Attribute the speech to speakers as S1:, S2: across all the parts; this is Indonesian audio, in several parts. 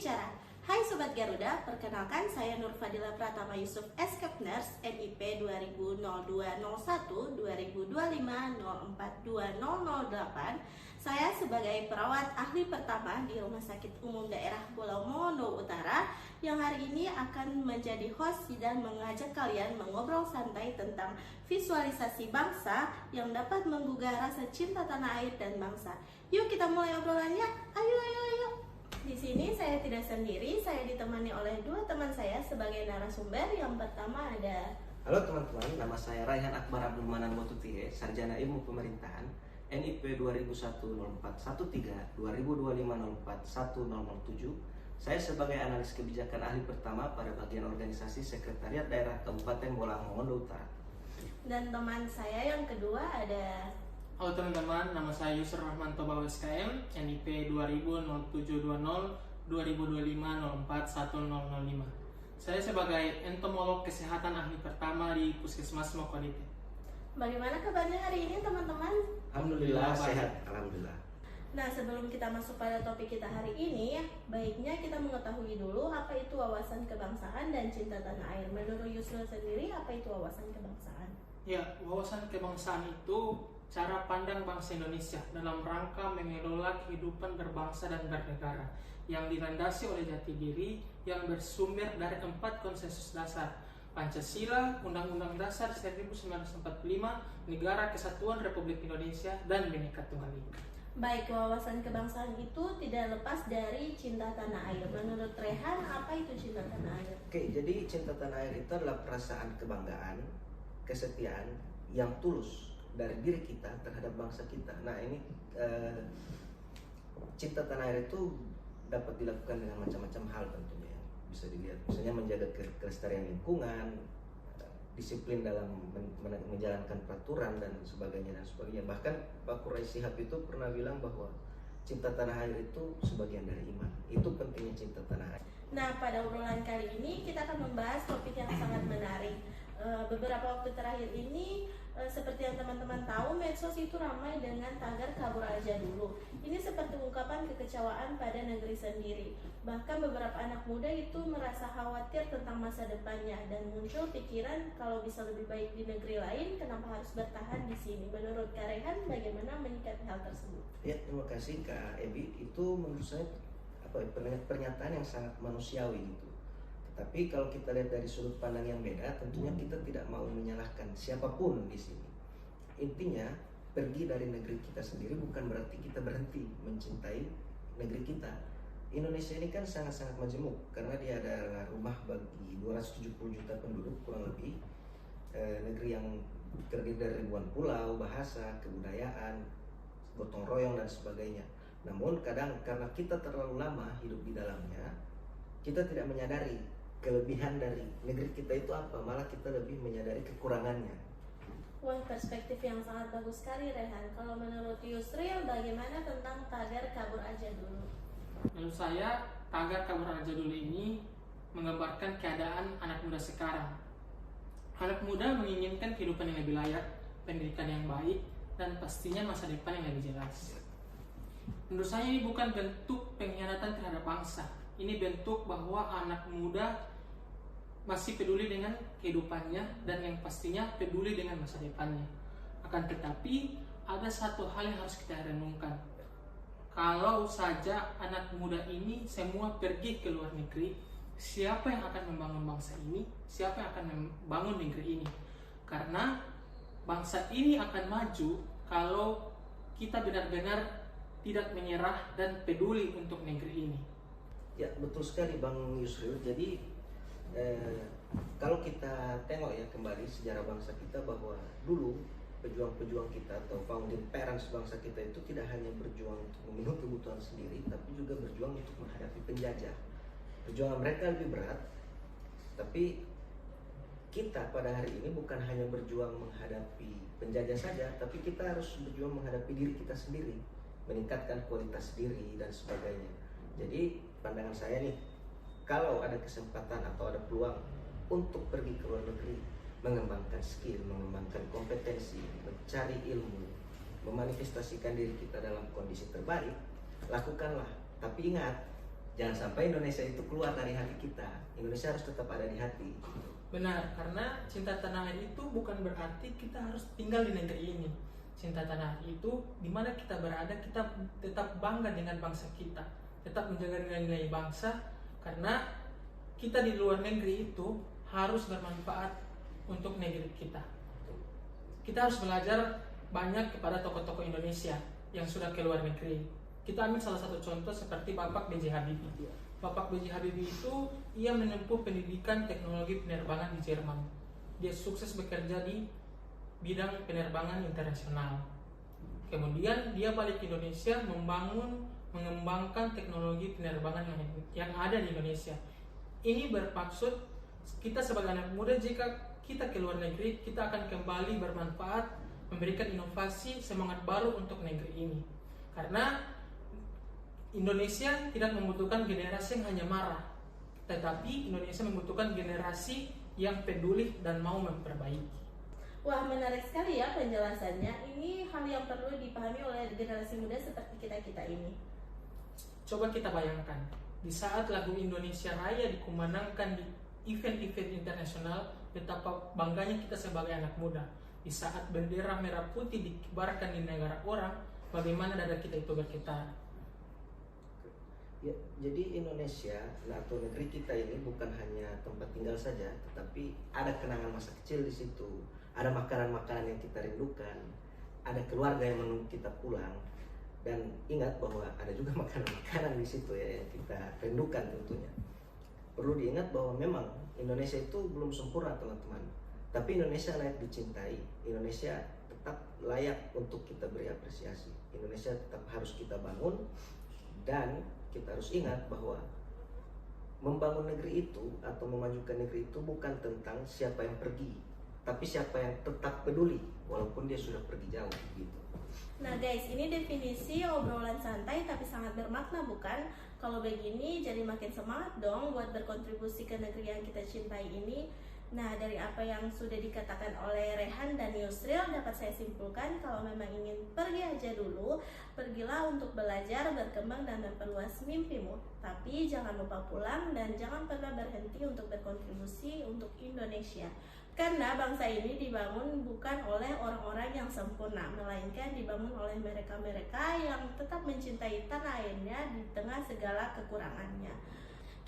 S1: berbicara. Hai Sobat Garuda, perkenalkan saya Nur Fadila Pratama Yusuf Escape Nurse NIP 200201 2025 042008. Saya sebagai perawat ahli pertama di Rumah Sakit Umum Daerah Pulau Mondo Utara yang hari ini akan menjadi host dan mengajak kalian mengobrol santai tentang visualisasi bangsa yang dapat menggugah rasa cinta tanah air dan bangsa. Yuk kita mulai obrolannya. Ayo. Di sini saya tidak sendiri, saya ditemani oleh dua teman saya sebagai narasumber. Yang pertama ada...
S2: Halo teman-teman, nama saya Raihan Akbar Abdul Manan Motutie, Sarjana Ilmu Pemerintahan, NIP 2001-0413, 2025-04-1007. Saya sebagai analis kebijakan ahli pertama pada bagian organisasi Sekretariat Daerah Kabupaten Bolang Mongondo Utara.
S1: Dan teman saya yang kedua ada...
S3: Halo teman-teman, nama saya Yusur Rahmanto Bawa SKM, NIP 200720 2025-04-1005. Saya sebagai entomolog kesehatan ahli pertama di Puskesmas Mokodite.
S1: Bagaimana kabarnya hari ini teman-teman?
S2: Alhamdulillah sehat, alhamdulillah.
S1: Nah, sebelum kita masuk pada topik kita hari ini, baiknya kita mengetahui dulu apa itu wawasan kebangsaan dan cinta tanah air. Menurut Yusril sendiri, apa itu wawasan kebangsaan?
S3: Ya, wawasan kebangsaan itu cara pandang bangsa Indonesia dalam rangka mengelola kehidupan berbangsa dan bernegara yang dilandasi oleh jati diri yang bersumber dari 4 konsensus dasar: Pancasila, Undang-Undang Dasar 1945, Negara Kesatuan Republik Indonesia, dan Bhinneka Tunggal Ika.
S1: Baik, wawasan kebangsaan itu tidak lepas dari cinta tanah air. Menurut Rehan, apa itu cinta tanah air?
S2: Oke, jadi cinta tanah air itu adalah perasaan kebanggaan, kesetiaan yang tulus dari diri kita terhadap bangsa kita. Nah ini cinta tanah air itu dapat dilakukan dengan macam-macam hal tentunya. Bisa dilihat misalnya menjaga kelestarian lingkungan, disiplin dalam menjalankan peraturan dan sebagainya. Bahkan Pak Quraisy Shihab itu pernah bilang bahwa cinta tanah air itu sebagian dari iman. Itu pentingnya cinta tanah air.
S1: Nah, pada obrolan kali ini kita akan membahas topik yang sangat menarik. Beberapa waktu terakhir ini, seperti yang teman-teman tahu, medsos itu ramai dengan tagar kabur aja dulu. Ini seperti ungkapan kekecewaan pada negeri sendiri. Bahkan beberapa anak muda itu merasa khawatir tentang masa depannya dan muncul pikiran kalau bisa lebih baik di negeri lain, kenapa harus bertahan di sini? Menurut Kak Rehan, bagaimana menyikapi hal tersebut?
S2: Ya, terima kasih Kak Ebi. Itu menurut saya pernyataan yang sangat manusiawi gitu. Tapi kalau kita lihat dari sudut pandang yang beda, tentunya kita tidak mau menyalahkan siapapun di sini. Intinya, pergi dari negeri kita sendiri bukan berarti kita berhenti mencintai negeri kita. Indonesia ini kan sangat-sangat majemuk karena dia adalah rumah bagi 270 juta penduduk kurang lebih. Negeri yang terdiri dari ribuan pulau, bahasa, kebudayaan, gotong royong dan sebagainya. Namun kadang karena kita terlalu lama hidup di dalamnya, kita tidak menyadari kelebihan dari negeri kita itu apa, malah kita lebih menyadari kekurangannya.
S1: Wah, perspektif yang sangat bagus sekali Rehan. Kalau menurut Yusril, bagaimana tentang tagar kabur aja dulu?
S3: Menurut saya, tagar kabur aja dulu ini menggambarkan keadaan anak muda sekarang. Anak muda menginginkan kehidupan yang lebih layak, pendidikan yang baik, dan pastinya masa depan yang lebih jelas. Menurut saya ini bukan bentuk pengkhianatan terhadap bangsa. Ini bentuk bahwa anak muda masih peduli dengan kehidupannya dan yang pastinya peduli dengan masa depannya. Akan tetapi ada satu hal yang harus kita renungkan. Kalau saja anak muda ini semua pergi ke luar negeri, siapa yang akan membangun bangsa ini? Siapa yang akan membangun negeri ini? Karena bangsa ini akan maju kalau kita benar-benar tidak menyerah dan peduli untuk negeri ini.
S2: Ya, betul sekali Bang Yusril. Jadi kalau kita tengok ya kembali sejarah bangsa kita, bahwa dulu pejuang-pejuang kita atau founding parents bangsa kita itu tidak hanya berjuang untuk memenuhi kebutuhan sendiri, tapi juga berjuang untuk menghadapi penjajah. Perjuangan mereka lebih berat, tapi kita pada hari ini bukan hanya berjuang menghadapi penjajah saja, tapi kita harus berjuang menghadapi diri kita sendiri, meningkatkan kualitas diri dan sebagainya. Jadi pandangan saya nih, kalau ada kesempatan atau ada peluang untuk pergi ke luar negeri, mengembangkan skill, mengembangkan kompetensi, mencari ilmu, memanifestasikan diri kita dalam kondisi terbaik, lakukanlah. Tapi ingat, Jangan sampai Indonesia itu keluar dari hati kita. Indonesia harus tetap ada di hati.
S3: Benar, karena cinta tanah air itu bukan berarti kita harus tinggal di negeri ini. Cinta tanah air itu dimana kita berada, kita tetap bangga dengan bangsa kita, tetap menjaga nilai-nilai bangsa, karena kita di luar negeri itu harus bermanfaat untuk negeri kita. Kita harus belajar banyak kepada tokoh-tokoh Indonesia yang sudah ke luar negeri. Kita ambil salah satu contoh seperti Bapak B.J. Habibie. Bapak B.J. Habibie itu ia menempuh pendidikan teknologi penerbangan di Jerman. Dia sukses bekerja di bidang penerbangan internasional. Kemudian dia balik ke Indonesia mengembangkan teknologi penerbangan yang ada di Indonesia. Ini bermaksud kita sebagai anak muda, jika kita ke luar negeri, kita akan kembali bermanfaat, memberikan inovasi, semangat baru untuk negeri ini. Karena Indonesia tidak membutuhkan generasi yang hanya marah, tetapi Indonesia membutuhkan generasi yang peduli dan mau memperbaiki.
S1: Wah, menarik sekali ya penjelasannya. Ini hal yang perlu dipahami oleh generasi muda seperti kita ini.
S3: Coba kita bayangkan, di saat lagu Indonesia Raya dikumandangkan di event-event internasional, betapa bangganya kita sebagai anak muda. Di saat bendera merah putih dikibarkan di negara orang, bagaimana dada kita itu bergetar.
S2: Ya, jadi Indonesia atau negeri kita ini bukan hanya tempat tinggal saja, tetapi ada kenangan masa kecil di situ, ada makanan-makanan yang kita rindukan, ada keluarga yang menunggu kita pulang, dan ingat bahwa ada juga makanan-makanan di situ ya yang kita rindukan tentunya. Perlu diingat bahwa memang Indonesia itu belum sempurna teman-teman, tapi Indonesia layak dicintai, Indonesia tetap layak untuk kita beri apresiasi, Indonesia tetap harus kita bangun. Dan kita harus ingat bahwa membangun negeri itu atau memajukan negeri itu bukan tentang siapa yang pergi, tapi siapa yang tetap peduli walaupun dia sudah pergi jauh gitu.
S1: Nah guys, ini definisi obrolan santai tapi sangat bermakna, bukan? Kalau begini jadi makin semangat dong buat berkontribusi ke negeri yang kita cintai ini. Nah, dari apa yang sudah dikatakan oleh Rehan dan Yusril, dapat saya simpulkan kalau memang ingin pergi aja dulu, pergilah untuk belajar, berkembang, dan memperluas mimpimu. Tapi jangan lupa pulang dan jangan pernah berhenti untuk berkontribusi untuk Indonesia. Karena bangsa ini dibangun bukan oleh orang-orang yang sempurna, melainkan dibangun oleh mereka-mereka yang tetap mencintai tanah airnya di tengah segala kekurangannya.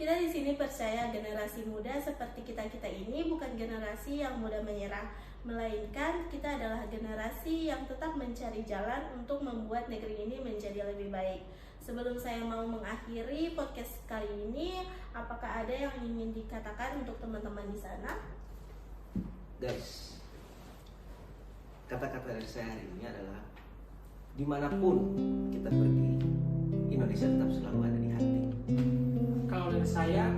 S1: Kita di sini percaya generasi muda seperti kita ini bukan generasi yang mudah menyerah, melainkan kita adalah generasi yang tetap mencari jalan untuk membuat negeri ini menjadi lebih baik. Sebelum saya mau mengakhiri podcast kali ini, apakah ada yang ingin dikatakan untuk teman-teman di sana?
S2: Guys, kata-kata dari saya hari ini adalah dimanapun kita pergi, Indonesia tetap selalu ada di hati.
S3: Kalau dari saya,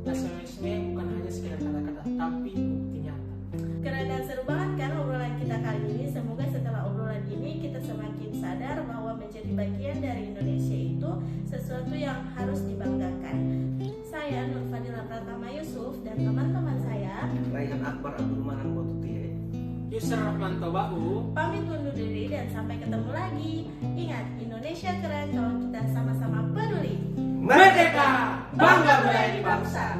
S3: nasionalisme bukan hanya sekedar kata-kata, tapi bukti nyata.
S1: Keren dan seru banget kan obrolan kita kali ini. Semoga setelah obrolan ini kita semakin sadar bahwa menjadi bagian dari Indonesia itu sesuatu yang harus dibanggakan. Saya Nur Fadila Pratama Yusuf dan teman-teman saya
S2: Raihan Akbar Abdurrahman Botutie,
S3: Yusra Rahmanto Bahu,
S1: pamit undur diri dan sampai ketemu lagi. Ingat, Indonesia keren kalau kita sama-sama peduli.
S2: Merdeka! Bangga melayani bangsa!